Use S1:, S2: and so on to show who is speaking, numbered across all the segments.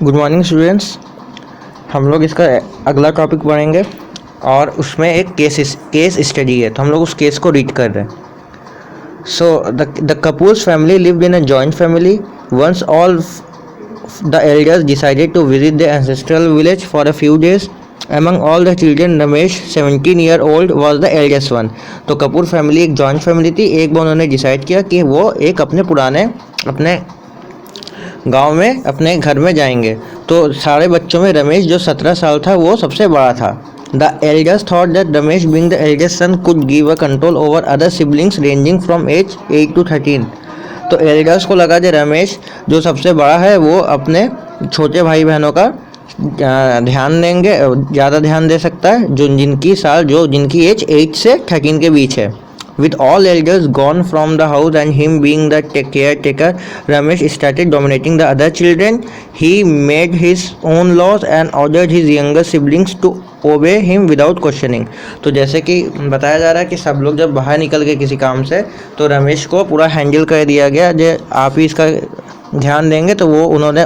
S1: Good morning students. हम लोग इसका अगला टॉपिक पढ़ेंगे और उसमें एक केस स्टडी है, तो हम लोग उस केस को रीड कर रहे हैं। So the Kapoors family lived in a joint family. Once all the elders decided to visit the ancestral village for a few days. Among all the children, Ramesh 17-year-old was the eldest one। तो Kapoor family एक joint family थी। एक बार उन्होंने decide किया कि वो एक अपने गांव में अपने घर में जाएंगे। तो सारे बच्चों में रमेश जो 17 साल था वो सबसे बड़ा था। The elders thought that Ramesh being the eldest son could give a control over other siblings ranging from age 8 to 13। तो एल्डर्स को लगा कि रमेश जो सबसे बड़ा है वो अपने छोटे भाई बहनों का ध्यान देंगे, ज़्यादा ध्यान दे सकता है, जिनकी एज 8 से 13 के बीच है। With all elders gone from the house and him being the caretaker, Ramesh started dominating the other children. He made his own laws and ordered his younger siblings to obey him without questioning। तो जैसे कि बताया जा रहा है कि सब लोग जब बाहर निकल गए किसी काम से तो रमेश को पूरा हैंडल कर दिया गया, जो आप ही इसका ध्यान देंगे। तो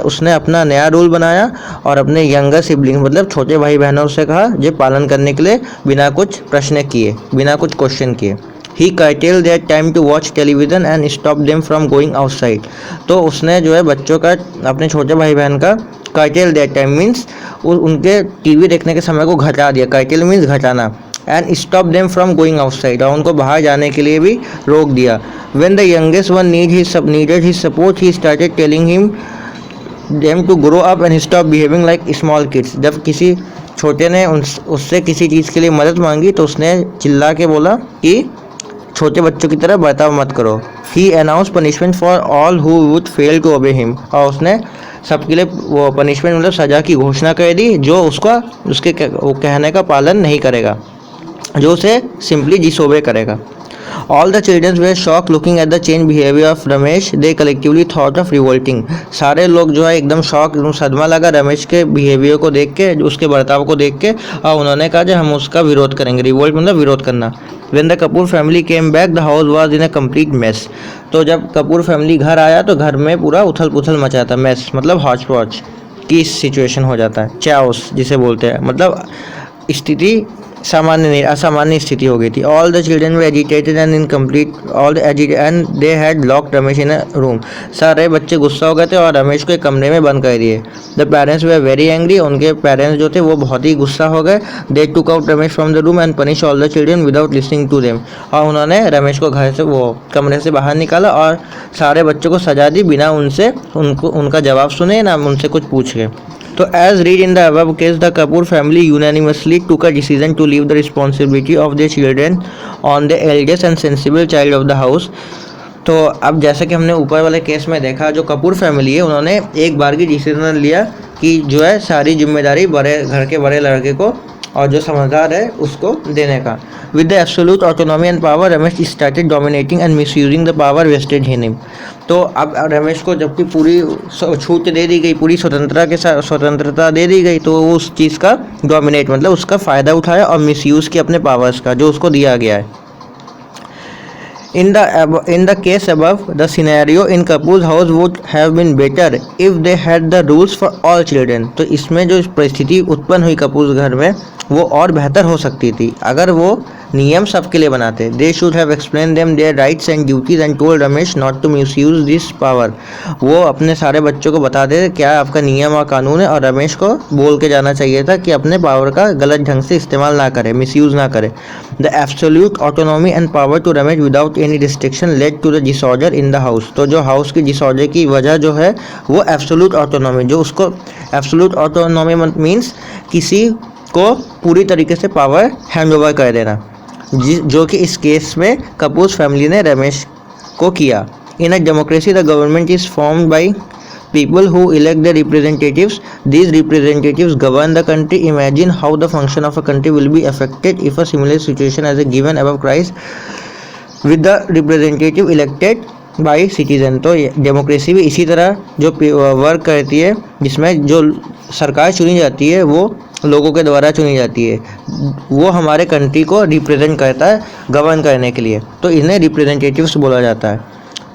S1: उसने अपना नया रूल बनाया और अपने यंगर सिबलिंग मतलब छोटे भाई बहनों से कहा जो पालन करने के लिए बिना कुछ प्रश्न किए, बिना कुछ क्वेश्चन किए। He curtailed their time to watch television and stopped them from going outside। तो उसने जो है बच्चों का, अपने छोटे भाई बहन का curtail their time means उनके टीवी देखने के समय को घटा दिया। curtail means घटाना। and stop them from going outside, और उनको बाहर जाने के लिए भी रोक दिया। When the youngest one needed his support, he started telling them to grow up and stop behaving like small kids। जब किसी छोटे ने उससे किसी चीज़ के लिए मदद मांगी तो उसने चिल्ला के बोला कि छोटे बच्चों की तरह बर्ताव मत करो। He announced punishment for all who would fail to obey him। और उसने सबके लिए वो पनिशमेंट मतलब सज़ा की घोषणा कर दी जो उसके कहने का पालन नहीं करेगा, जो उसे सिंपली डिसोबे करेगा। All the children were shocked looking at the changed behavior of Ramesh. They collectively thought of revolting। सारे लोग जो है एकदम शॉक, सदमा लगा रमेश के बिहेवियर को देख के, उसके बर्ताव को देख के, और उन्होंने कहा जो हम उसका विरोध करेंगे। रिवोल्ट मतलब विरोध करना। When the Kapoor family came back, the house was in a complete mess। तो जब कपूर फैमिली घर आया तो घर में पूरा उथल पुथल मचा था। मेस मतलब हॉच पॉच की सिचुएशन हो जाता है, चाओस जिसे बोलते हैं, मतलब स्थिति असामान्य स्थिति हो गई थी। All the children were agitated and incomplete and they had locked Ramesh in a room. सारे बच्चे गुस्सा हो गए थे और रमेश को एक कमरे में बंद कर दिए। The parents were very angry. उनके पेरेंट्स जो थे वो बहुत ही गुस्सा हो गए। They took out Ramesh from the room and punish all the children without listening to them. और उन्होंने रमेश को घर से कमरे से बाहर निकाला और सारे बच्चों को सजा दी बिना उनका जवाब सुने ना उनसे कुछ पूछे। तो as read in the above case, the Kapoor family unanimously took a decision to leave the responsibility of their children on the eldest and sensible child of the house। तो अब जैसा कि हमने ऊपर वाले केस में देखा, जो कपूर फैमिली है उन्होंने एक बार की डिसीजन लिया कि जो है सारी जिम्मेदारी घर के बड़े लड़के को और जो समझदार है उसको देने का। With the absolute autonomy and power, Ramesh started dominating and misusing the power vested in him। तो अब रमेश को जबकि पूरी छूट दे दी गई, पूरी स्वतंत्रता दे दी गई, तो वो उस चीज़ का डोमिनेट मतलब उसका फ़ायदा उठाया और मिसयूज़ किया अपने पावर्स का जो उसको दिया गया है। In the case above, the scenario in Kapoor's house would have been better if they had the rules for all children। तो इसमें जो परिस्थिति उत्पन्न हुई कपूर घर में वो और बेहतर हो सकती थी अगर वो नियम सबके लिए बनाते। They should have explained them their rights and duties and told Ramesh not to misuse this power। वो अपने सारे बच्चों को बता दे क्या आपका नियम और कानून है, और रमेश को बोल के जाना चाहिए था कि अपने पावर का गलत ढंग से इस्तेमाल ना करे, मिसयूज़ ना करे। The absolute autonomy and power to Ramesh without any restriction led to the disorder in the house। तो जो हाउस की डिसऑर्डर की वजह जो है वो एब्सोल्यूट ऑटोनॉमी, जो उसको एब्सोल्यूट ऑटोनॉमी मीन्स किसी को पूरी तरीके से पावर हैंड ओवर कर देना, जो कि इस केस में कपूर फैमिली ने रमेश को किया। In a democracy the government is formed by people who elect their representatives। These representatives govern the country। Imagine how the function of a country will be affected if a similar situation as a given above occurs with the representative elected by citizen। तो democracy भी इसी तरह जो work करती है, जिसमें जो सरकार चुनी जाती है वो लोगों के द्वारा चुनी जाती है, वो हमारे कंट्री को रिप्रेजेंट करता है गवर्न करने के लिए, तो इन्हें रिप्रेजेंटेटिव्स बोला जाता है।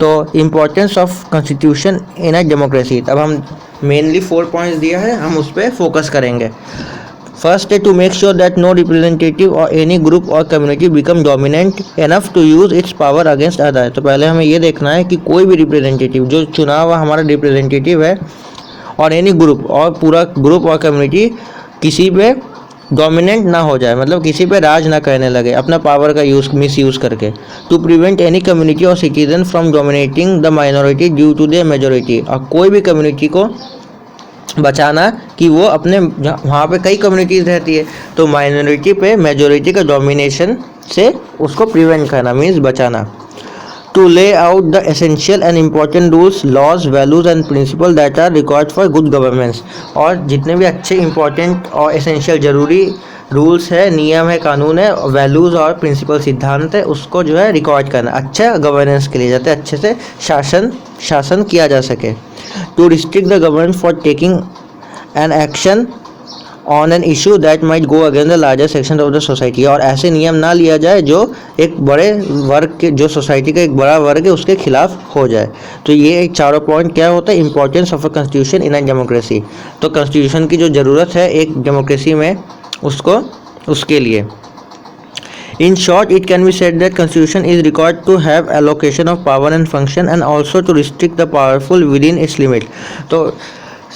S1: तो importance of constitution in a democracy, तब हम मेनली 4 पॉइंट्स दिया है, हम उस पर फोकस करेंगे। फर्स्ट है to make sure that no representative और एनी ग्रुप और community become dominant enough to use its power against other. तो पहले हमें ये देखना है कि कोई भी रिप्रेजेंटेटिव, जो चुना हुआ हमारा रिप्रेजेंटेटिव है, और एनी ग्रुप, और पूरा ग्रुप और कम्युनिटी किसी पे डोमिनेंट ना हो जाए, मतलब किसी पे राज ना करने लगे अपना पावर का मिस यूज़ करके। टू प्रिवेंट एनी कम्युनिटी और citizen from dominating the minority due to the majority, और कोई भी कम्युनिटी को बचाना कि वो अपने, वहाँ पे कई कम्युनिटीज़ रहती है, तो माइनॉरिटी पे मेजोरिटी का डोमिनेशन से उसको प्रिवेंट करना, मीन्स बचाना। To lay out the essential and important rules, laws, values and principle that are required for good governance, और जितने भी अच्छे इंपॉर्टेंट और एसेंशियल ज़रूरी रूल्स है, नियम है, कानून है, वैल्यूज़ और प्रिंसिपल सिद्धांत है, उसको जो है रिकॉर्ड करना अच्छा गवर्नेंस के लिए, जाते अच्छे से शासन किया जा सके। To restrict the government for taking an action on an issue that might go against the larger section of the society, और ऐसे नियम ना लिया जाए जो एक बड़े वर्ग के, जो सोसाइटी का एक बड़ा वर्ग है, उसके खिलाफ हो जाए। तो ये एक चारों पॉइंट क्या होता है, importance of a constitution in a democracy. तो कॉन्स्टिट्यूशन की जो ज़रूरत है एक डेमोक्रेसी में, उसके लिए। In short, it can be said that Constitution is required to have allocation of power and function and also to restrict the powerful within its limit. तो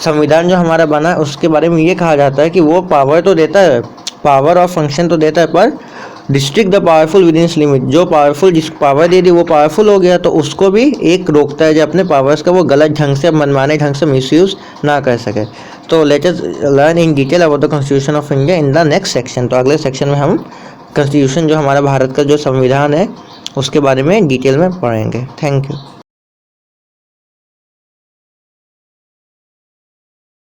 S1: संविधान जो हमारा बना है उसके बारे में ये कहा जाता है कि वो पावर तो देता है, पावर और फंक्शन तो देता है, पर district the powerful with in its limit, जो पावरफुल, जिस पावर दे दी वो पावरफुल हो गया, तो उसको भी एक रोकता है जो अपने पावर्स का वो गलत ढंग से, मनमाने ढंग से मिसयूज़ ना कर सके। तो let us learn in detail about the constitution of India in the next section. तो अगले सेक्शन में हम कॉन्स्टिट्यूशन, जो हमारा भारत का जो संविधान है, उसके बारे में डिटेल में पढ़ेंगे। Thank you.